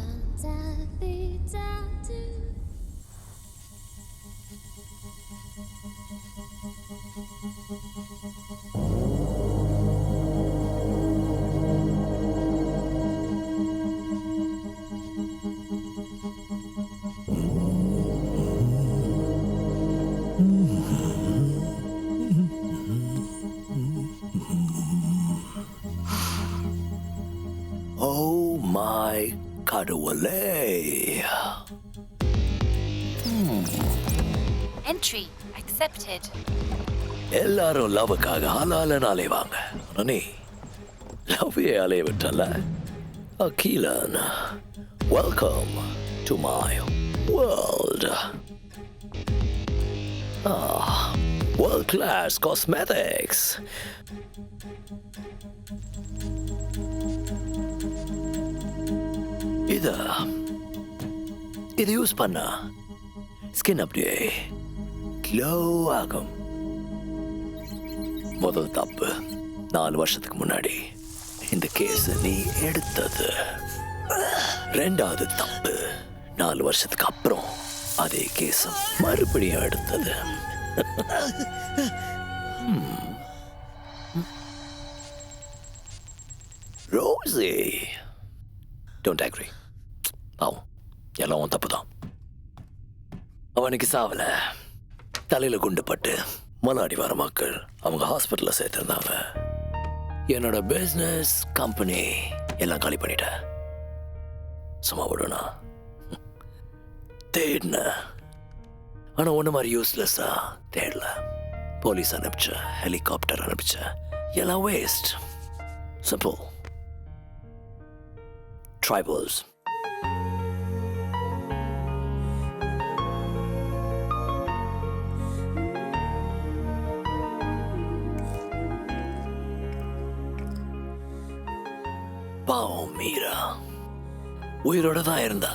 Speaker 13: Entry accepted.
Speaker 5: எல்லாரும் லவ்வுக்காக ஆளாளன் அலைவாங்க. நீ லவ்வே அலைய விட்டல. Akhilan, welcome to my world. World class cosmetics. இது யூஸ் பண்ணா ஸ்கின் அப்படியே க்ளோ ஆகும். முதல் தப்பு 4 வருஷத்துக்கு முன்னாடி இந்த கேஸ் நீ எடுத்தது. 2வது தப்பு 4 வருஷத்துக்கு அப்புறம் அதே கேஸ் மறுபடியும் எடுத்தது. Rosie, don't agree. பாவம், எல்லாம் உன் தப்பு தான். அவனுக்கு சாவல, தலையில குண்டு பட்டு மலாடி வர மக்கள் அவங்க ஹாஸ்பிட்டலில் சேர்த்துருந்தாங்க. என்னோட பிஸ்னஸ் கம்பெனி எல்லாம் காலி பண்ணிட்டேன். சும்மா விடுனா தேடின, ஆனால் ஒன்று மாதிரி யூஸ்லெஸ்ஸா தேடல. போலீஸ் அனுப்பிச்ச, ஹெலிகாப்டர் அனுப்பிச்ச, எல்லாம் வேஸ்ட். சிம்பிள். ட்ரைபல்ஸ். பாவம் மீரா உயிரோட தான் இருந்தா,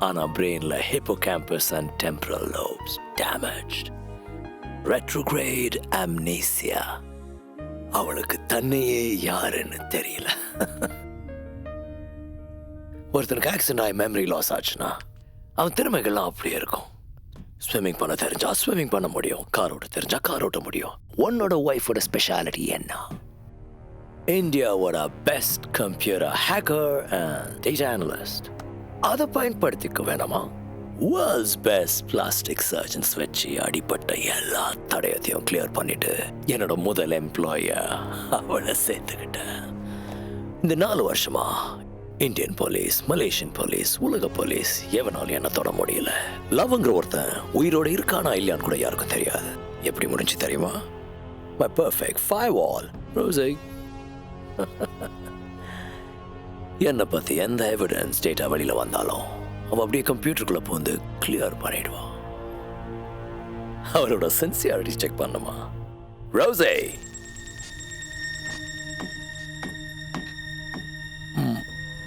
Speaker 5: ஆனா பிரெயின்ல hippocampus and temporal lobes damaged. Retrograde amnesia. அவளுக்கு தன்னையே யாருன்னு தெரியல. ஒருத்தனுக்கு ஆக்சிடென்ட் ஆகி மெமரி லாஸ் ஆச்சுன்னா அவன் திறமைகள்லாம் அப்படியே இருக்கும். ஸ்விம்மிங் பண்ண தெரிஞ்சா ஸ்விம்மிங் பண்ண முடியும், கார் ஓட்ட தெரிஞ்சா கார் ஓட்ட முடியும். உன்னோட ஒய்ஃபோட ஸ்பெஷாலிட்டி என்ன? இந்தியாவோட best computer hacker and data analyst. அதை பயன்படுத்திக்க வேணாமா? வேர்ல்ட்ஸ் பெஸ்ட் பிளாஸ்டிக் சர்ஜன்ஸ் வச்சு அடிப்பட்ட எல்லா தடயத்தையும் கிளியர் பண்ணிட்டு என்னோட முதல் எம்ப்ளாய அவளை சேர்த்துக்கிட்டேன். இந்த 4 வருஷமா இந்தியன் போலீஸ், மலேசியன் போலீஸ், உலக போலீஸ் எவனாலும் என்ன தொட முடியல. லவ்ங்கிற ஒருத்தன் உயிரோட இருக்கானா இல்லையான்னு கூட யாருக்கும் தெரியாது. எப்படி முடிஞ்சு தெரியுமா? My perfect firewall Rosie. என்னை பற்றி எந்த எவிடன்ஸ் டேட்டா வெளியில் வந்தாலும் அவன் அப்படியே கம்ப்யூட்டருக்குள்ளே பூந்து கிளியர் பண்ணிடுவான். அவரோட சின்சியாரிட்டி செக் பண்ணுமா? ரோசி,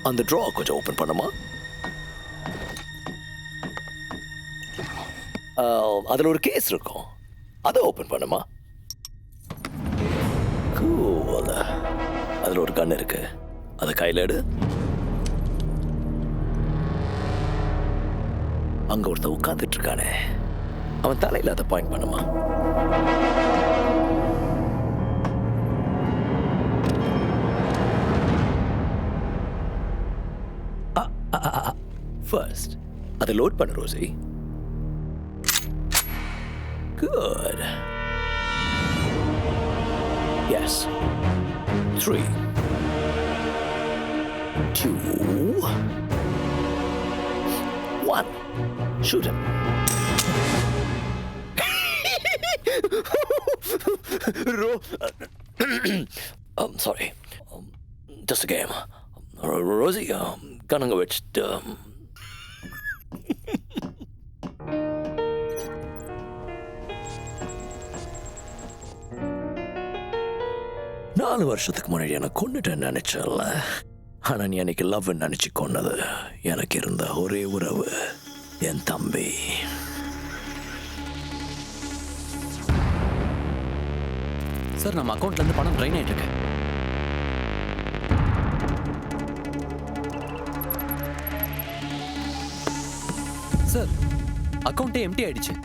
Speaker 5: அந்த ட்ரா கொஞ்சம் ஓப்பன் பண்ணுமா? அதில் ஒரு கேஸ் இருக்கும், அதை ஓப்பன் பண்ணுமா? கூல். அதில் ஒரு கண் இருக்கு, அதை கையில் எடு. அங்கே ஒருத்தன் உட்காந்துட்டு இருக்கானே, அவன் தலையில் அதை பாயிண்ட் பண்ணுமா? ஃபர்ஸ்ட் அதை லோட் பண்ண Rousey. Good. Yes. 3, 2, 1. Shoot him. Sorry. Just a game. Rosie, Kanangovich. நாலு வருஷத்துக்கு முன்னாடி எனக்கு கொண்டுட்டேன்னு நினைச்சல. ஆனால் நீ எனக்கு லவ் நினச்சி கொண்டது. எனக்கு இருந்த ஒரே உறவு என் தம்பி.
Speaker 14: சார், நம்ம அக்கௌண்ட்லேருந்து பணம் ட்ரைன் ஆகிட்டு இருக்கு. சார், அக்கௌண்ட்டே எம்டி ஆயிடுச்சு.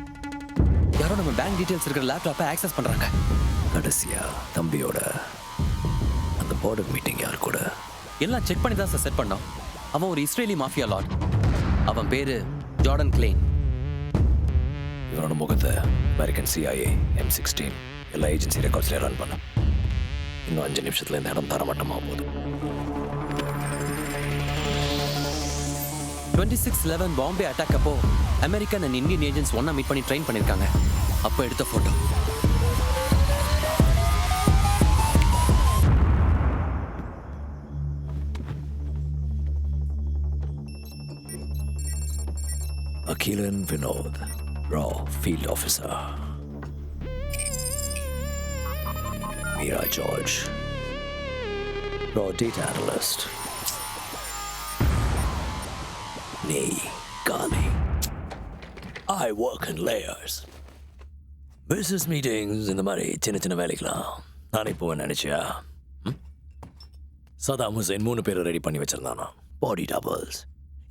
Speaker 14: யாரோ நம்ம பேங்க் டீட்டெயில்ஸ் இருக்கிற லேப்டாப்பை ஆக்சஸ் பண்ணுறாங்க.
Speaker 5: கடைசியா தம்பியோட அந்த பார்டர் மீட்டிங் யார் கூட?
Speaker 14: எல்லாம் செக் பண்ணி தான் சார் செட் பண்ணோம். அவன் ஒரு இஸ்ரேலி மாஃபியா லார்ட். அவன் பேரு ஜார்டன் கிளேன்.
Speaker 5: இவனோட முகத்தை அமெரிக்கன் CIA, M16 எல்லா ஏஜென்சி ரெக்கார்ட்ஸ்லேயும் ரன் பண்ண. இன்னும் 5 நிமிஷத்துல இந்த இடம் தரமட்டமாக போகுது.
Speaker 14: 26/11 பாம்பே அட்டாக் அப்போ அமெரிக்கன் அண்ட் இந்தியன் ஏஜென்ட்ஸ் ஒன்னா மீட் பண்ணி ட்ரெயின் பண்ணியிருக்காங்க. அப்போ எடுத்த photo.
Speaker 5: Akhilan Vinod, Raw Field Officer. Meera George, Raw Data Analyst. Nee Gali. I work in layers. Business meetings in the மாதிரி சின்ன வேலைக்கலாம் நானே போவேன் நினைச்சியா? சதாம் ஹுசைன் 3 பேரை ரெடி பண்ணி வச்சிருந்தானா. பாடி டபுள்ஸ்.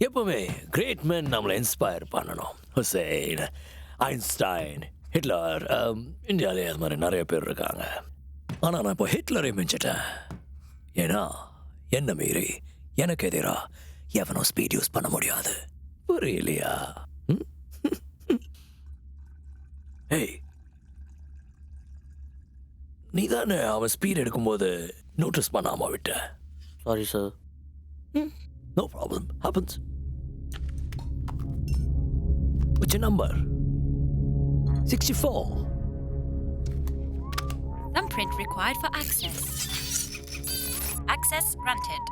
Speaker 5: எப்பவுமே கிரேட் மென் நம்மளை இன்ஸ்பயர் பண்ணணும். ஹுசைன், ஐன்ஸ்டைன், ஹிட்லர், இந்தியாவிலே அது மாதிரி நிறைய பேர் இருக்காங்க. ஆனால் நான் இப்போ ஹிட்லரை மிஞ்சிட்டேன். ஏன்னா என்ன மீறி எனக்கு எதிராக எவனோ ஸ்பீட் யூஸ் பண்ண முடியாது. புரியலையா? ஏய், நீ தானே அவன் ஸ்பீட் எடுக்கும்போது நோட்டீஸ் பண்ணாம விட்ட.
Speaker 12: Sorry sir.
Speaker 5: No problem. Happens. What's your number? 64.
Speaker 15: Thumbprint required for access. Access granted.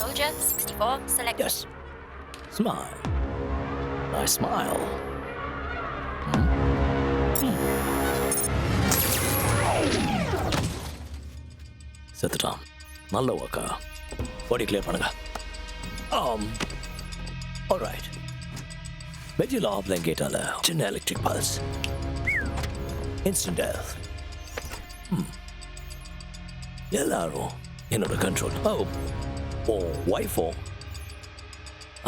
Speaker 15: Soldier 64 selected.
Speaker 5: Yes. Smile. Nice smile. செத்துட்டான். நல்ல ஒர்க்கா. பாடி கிளியர் பண்ணுங்க. ஆல்ரைட். மெஜிலா பிளாங்கேட்டால சின்ன எலக்ட்ரிக் பல்ஸ். Instant death. எல்லாரும் என்னோட கண்ட்ரோல். ஓ ஒய்ஃபோ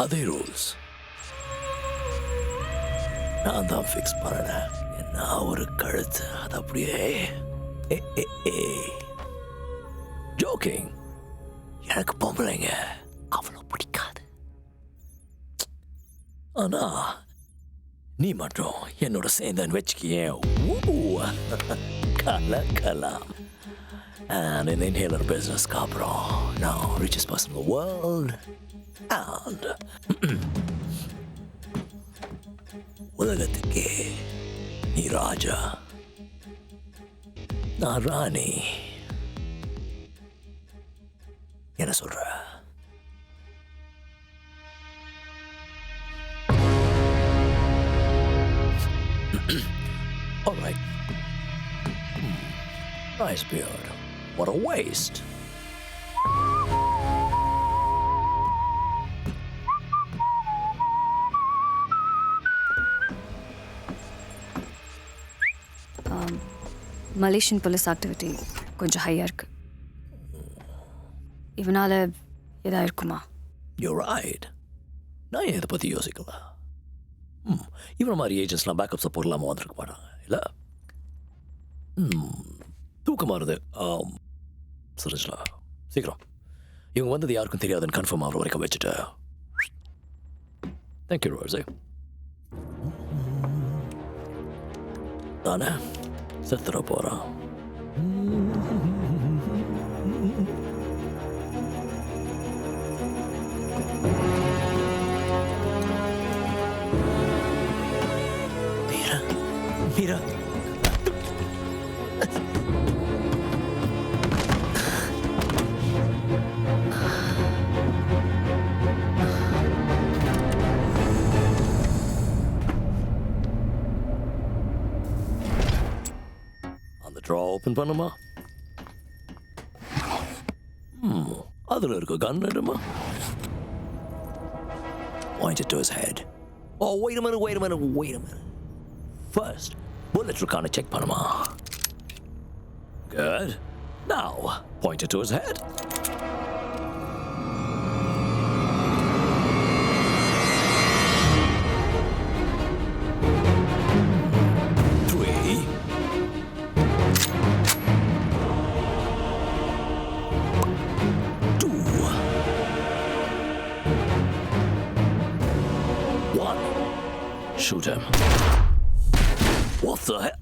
Speaker 5: அதே ரூல்ஸ் நான் தான் ஃபிக்ஸ் பண்ணேன். என்ன ஒரு கழுத்து, அது அப்படியே ஜோக்கிங். எனக்கு பொம்பளைங்க அவ்வளோ பிடிக்காது. ஆனா நீ மட்டும் என்னோட சேர்ந்தன்னு வச்சுக்கியேன். கலக்கலாம். And in the inhaler business, Capro, now richest person in the world, and உலகத்துக்கே நீ ராஜா, நான் ராணி. என்ன சொல்ற? All right. Nice beard. What a waste.
Speaker 13: Malaysian police activity கொஞ்சம் ஹையாக இருக்குது. இவனால் எதா இருக்குமா?
Speaker 5: You're right. நான் இதை பற்றி யோசிக்கல. இவனை மாதிரி ஏஜென்ட்ஸ்லாம் பேக்கப் சப்போர்ட் இல்லாமல் வந்திருக்க மாட்டாங்க இல்லை? தூக்கமாக இருது. சரிங்களா, சீக்கிரம் இவங்க வந்தது யாருக்கும் தெரியாதுன்னு கன்ஃபார்ம் ஆகிற வரைக்கும் வச்சுட்டு. தேங்க்யூ ரோஸே. தானே செத்துற போகிறான். மீரா அந்த ட்ரா ஓப்பன் பண்ணுமா? அதில் இருக்க கன் எடுமா? Point it to his head. Oh, wait a minute. First, bullet இருக்கான்னு check பண்ணுமா? Good. Now, point it to his head. Shoot him. What the hell?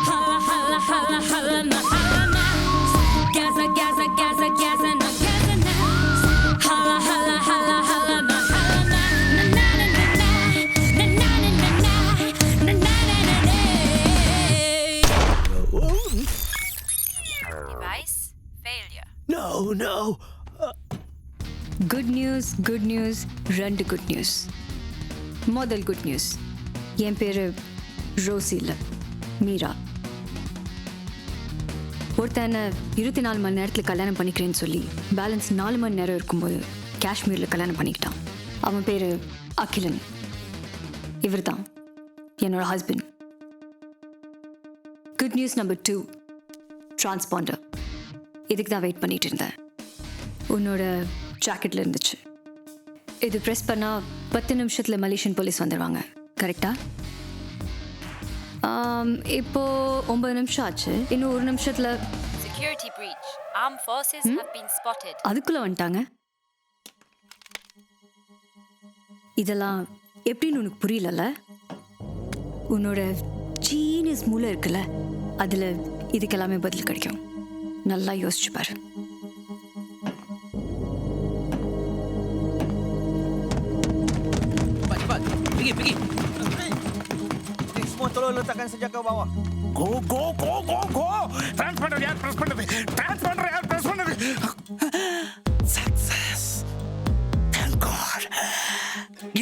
Speaker 16: Holla, holla, holla, holla, na, holla, na. Gaza, Gaza, Gaza, Gaza, na, Gaza, na. Holla, holla, holla, holla, na, holla, na. Na, na, na, na, na, na, na, na, na, na, na, na, na.
Speaker 15: Device failure.
Speaker 5: No.
Speaker 13: Good news, ரெண்டு குட் நியூஸ். முதல் குட் நியூஸ், என் பேர் ரோசி இல்லை, மீரா. ஒருத்தனை 24 மணி நேரத்தில் கல்யாணம் பண்ணிக்கிறேன்னு சொல்லி பேலன்ஸ் 4 மணி நேரம் இருக்கும்போது காஷ்மீரில் கல்யாணம் பண்ணிக்கிட்டான். அவன் பேர் அகிலன். இவர் தான் என்னோட husband. Good news number 2, transponder. இதுக்கு தான் வெயிட் பண்ணிட்டு இருந்தேன். உன்னோட ஜாக்கெட்டில் இருந்துச்சு. இது ப்ரெஸ் பண்ணால் 10 நிமிஷத்தில் மலேசியன் போலீஸ் வந்துடுவாங்க. கரெக்டா? இப்போது 9 நிமிஷம் ஆச்சு. இன்னும் 1 நிமிஷத்தில்
Speaker 15: Security breach. Armed forces have been spotted.
Speaker 13: அதுக்குள்ளே வந்துட்டாங்க. இதெல்லாம் எப்படின்னு உனக்கு புரியலல்ல? உன்னோட ஜீனியஸ் மூளை இருக்குல்ல, அதில் இதுக்கெல்லாமே பதில் கிடைக்கும். நல்லா யோசிச்சு பாரு.
Speaker 17: Pergi. Semua tolong letakkan senjata bawah.
Speaker 4: Go. Transponder yaar press பண்ணது. Success. Thank God.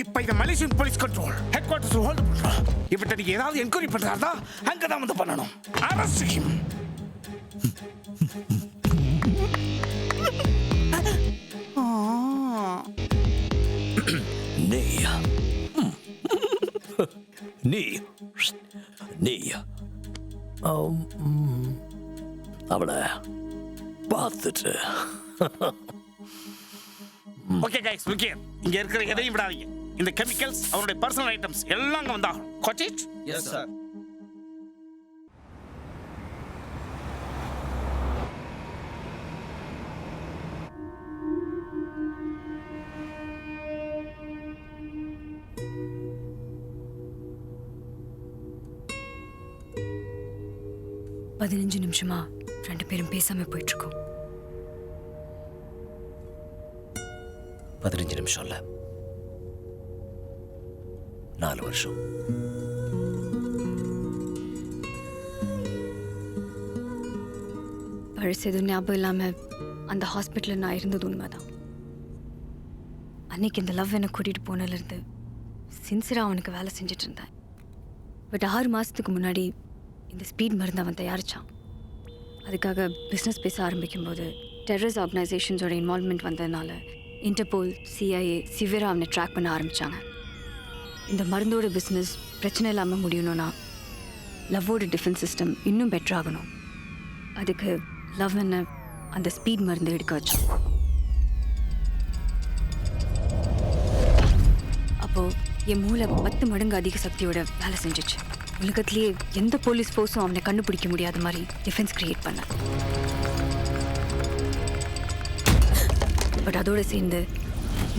Speaker 4: இப்ப இது Malaysian police control head quarters hold பண்றோம். இவட்ட நீங்க ஏதாவது என்கொயரி பண்றாதா அங்க தான் வந்து பண்ணணும். Arrest him.
Speaker 5: நீ அவளை பார்த்துட்டு.
Speaker 4: Okay guys, look here. இங்க இருக்கிற எதையும் விடாதீங்க. இந்த கெமிக்கல்ஸ், அவருடைய பர்சனல் ஐட்டம்ஸ் எல்லாம் அங்க வந்தாகும். Got it?
Speaker 17: Yes sir.
Speaker 13: பதினஞ்சு நிமிஷமா 2 பேரும் பேசாம போயிட்டு இருக்கோம்.
Speaker 5: 15 நிமிஷம் இல்ல, 4 வருஷம்.
Speaker 13: பழசு எதுவும் ஞாபகம் இல்லாம அந்த ஹாஸ்பிட்டலில் நான் இருந்தது உண்மைதான். அன்னைக்கு இந்த லவ் என்னை கூட்டிகிட்டு போனதுலேருந்து சின்சியராக அவனுக்கு வேலை செஞ்சுட்டு இருந்தேன். பட் 6 மாதத்துக்கு முன்னாடி இந்த ஸ்பீட் மருந்து அவன் தயாரித்தான். அதுக்காக பிஸ்னஸ் பேச ஆரம்பிக்கும்போது டெரரிஸ்ட் ஆர்கனைசேஷன்ஸோட இன்வால்வ்மெண்ட் வந்ததுனால இன்டர்போல், CIA சிவியராக அவனை ட்ராக் பண்ண ஆரம்பித்தாங்க. இந்த மருந்தோட பிஸ்னஸ் பிரச்சனை இல்லாமல் முடியணும்னா லவ்வோட டிஃபென்ஸ் சிஸ்டம் இன்னும் பெட்டர் ஆகணும். அதுக்கு லவ் என்ன அந்த ஸ்பீட் மருந்து எடுக்க வச்சோம். அப்போது என் மூளை 10 மடங்கு அதிக சக்தியோட வேலை செஞ்சிச்சு. உலகத்திலேயே எந்த போலீஸ் ஃபோர்ஸும் அவனை கண்டுபிடிக்க முடியாத மாதிரி டிஃபென்ஸ் கிரியேட் பண்ண. பட் அதோடு சேர்ந்து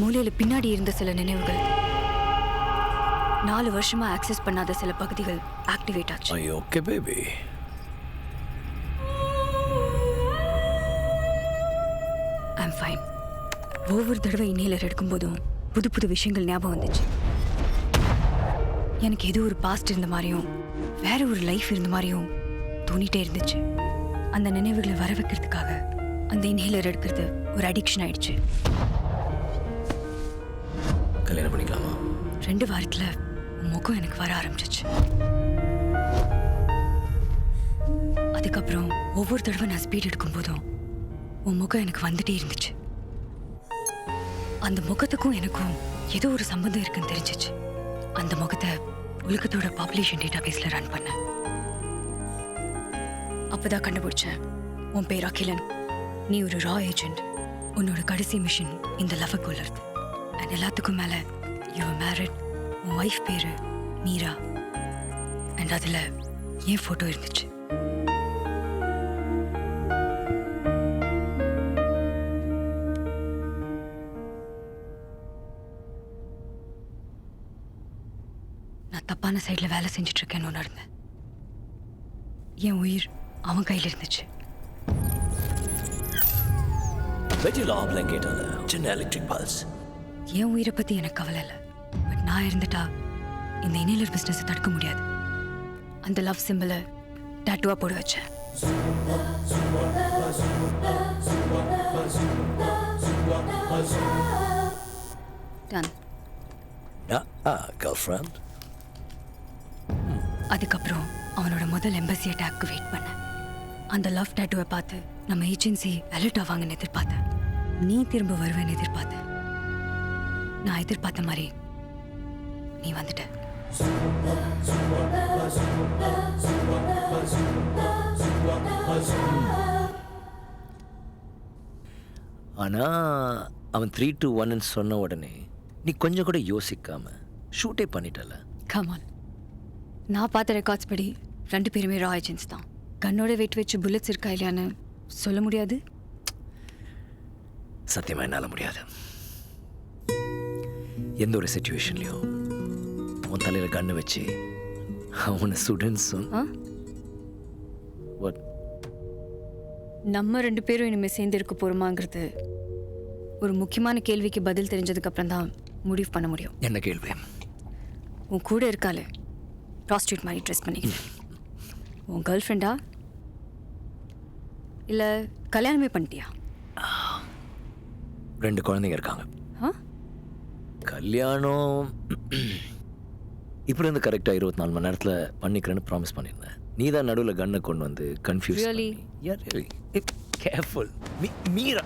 Speaker 13: மூளையில் பின்னாடி இருந்த சில நினைவுகள், 4 வருஷமா ஆக்சஸ் பண்ணாத சில பகுதிகள் ஆக்டிவேட் ஆச்சு.
Speaker 5: Okay baby.
Speaker 13: I'm fine. ஒவ்வொரு தடவை இன்ஹேலர் எடுக்கும்போதும் புது புது விஷயங்கள் ஞாபகம் வந்துச்சு. எனக்கு ஏதோ ஒரு பாஸ்ட் இருந்த மாதிரியும் வேற ஒரு லைஃப் இருந்த மாதிரியும் தோணிட்டே இருந்துச்சு. அந்த நினைவுகளை வர வைக்கிறதுக்காக அந்த இன்ஹேலர் எடுக்கிறது ஒரு அடிக்ஷன் ஆயிடுச்சு.
Speaker 5: கல்யாணம் பண்ணிக்கலாமா?
Speaker 13: 2 வாரத்தில் முகம் எனக்கு வர ஆரம்பிச்சிச்சு. அதுக்கப்புறம் ஒவ்வொரு தடவை நான் ஸ்பீட் எடுக்கும்போதும் உன் முகம் எனக்கு வந்துட்டே இருந்துச்சு. அந்த முகத்துக்கும் எனக்கும் ஏதோ ஒரு சம்பந்தம் இருக்குன்னு தெரிஞ்சிச்சு. அந்த முகத்தை உலகத்தோட பாப்புலேஷன் டேட்டா பேஸில் ரன் பண்ணேன். அப்போதான் கண்டுபிடிச்சேன், உன் பேர் அகிலன். நீ ஒரு ரா ஏஜென்ட். உன்னோட கடைசி மிஷன் இந்த லவ்வை கொள்ளுறது. அண்ட் எல்லாத்துக்கும் மேலே யூ ஆர் மேரிட். உன் ஒய்ஃப் பேர் மீரா. அண்ட் அதில் என் ஃபோட்டோ இருந்துச்சு. நான் தப்பான சைடில் வேலை செஞ்சிட்ருக்கேன்னு உணர்ந்தேன். என் உயிர் அவன் கையில் இருந்துச்சு. என் உயிரை பற்றி எனக்கு கவலை இல்லை. பட் நான் இருந்துட்டா இந்த இன்ஹேலர் பிஸ்னஸை தடுக்க முடியாது. அந்த லவ் சிம்பிளை டாட்டூவாக போட வச்சேன். டன்.
Speaker 5: கேர்ள்ஃப்ரெண்ட்.
Speaker 13: அதுக்கப்புறம் அவனோட முதல் எம்பசியை ஆக்டிவேட் பண்ணேன். அந்த லவ் டாட்டூவை பார்த்து நம்ம ஏஜென்சி அலர்ட் ஆவாங்கன்னு எதிர்பார்த்தேன். நீ திரும்ப வருவேன்னு எதிர்பார்த்தேன். நான் எதிர்பார்த்த மாதிரி நீ வந்துட்ட.
Speaker 5: ஆனால் அவன் 3, 2, 1 சொன்ன உடனே நீ கொஞ்சம் கூட யோசிக்காம ஷூட்டே பண்ணிட்டல.
Speaker 13: கமான். நான் பார்த்த ரெக்கார்ட்ஸ் படி 2 பேருமே ரா ஏஜென்ட்ஸ் தான். கண்ணோட வெயிட் வச்சு புல்லட்ஸ் இருக்கா இல்லையான்னு சொல்ல முடியாது.
Speaker 5: சத்தியமாக என்னால் முடியாது. எந்த ஒரு சிச்சுவேஷன்லையும் உன் தலையில் கண்ணு வச்சு அவனை ஸ்டூடெண்ட்ஸும்
Speaker 13: நம்ம 2 பேரும் இனிமேல் சேர்ந்து இருக்க போகிறோமாங்கிறது ஒரு முக்கியமான கேள்விக்கு பதில் தெரிஞ்சதுக்கப்புறம் தான் முடிவு பண்ண முடியும்.
Speaker 5: என்ன கேள்வி?
Speaker 13: உன் கூட இருக்காளே ப்ராஸ்டியூட் மாதிரி ட்ரெஸ் பண்ணிக்கிட்டு, உன் கேர்ள் ஃப்ரெண்டா இல்லை கல்யாணமே பண்ணிட்டியா?
Speaker 5: 2 குழந்தைங்க இருக்காங்க. கல்யாணம் இப்படி இருந்து கரெக்டாக 24 மணி நேரத்தில் பண்ணிக்கிறேன்னு ப்ராமிஸ் பண்ணியிருந்தேன். நீ தான் நடுவில் கன்னை கொண்டு வந்து கன்ஃபியூஸ்.
Speaker 13: Really?
Speaker 5: கேர்ஃபுல் மீரா.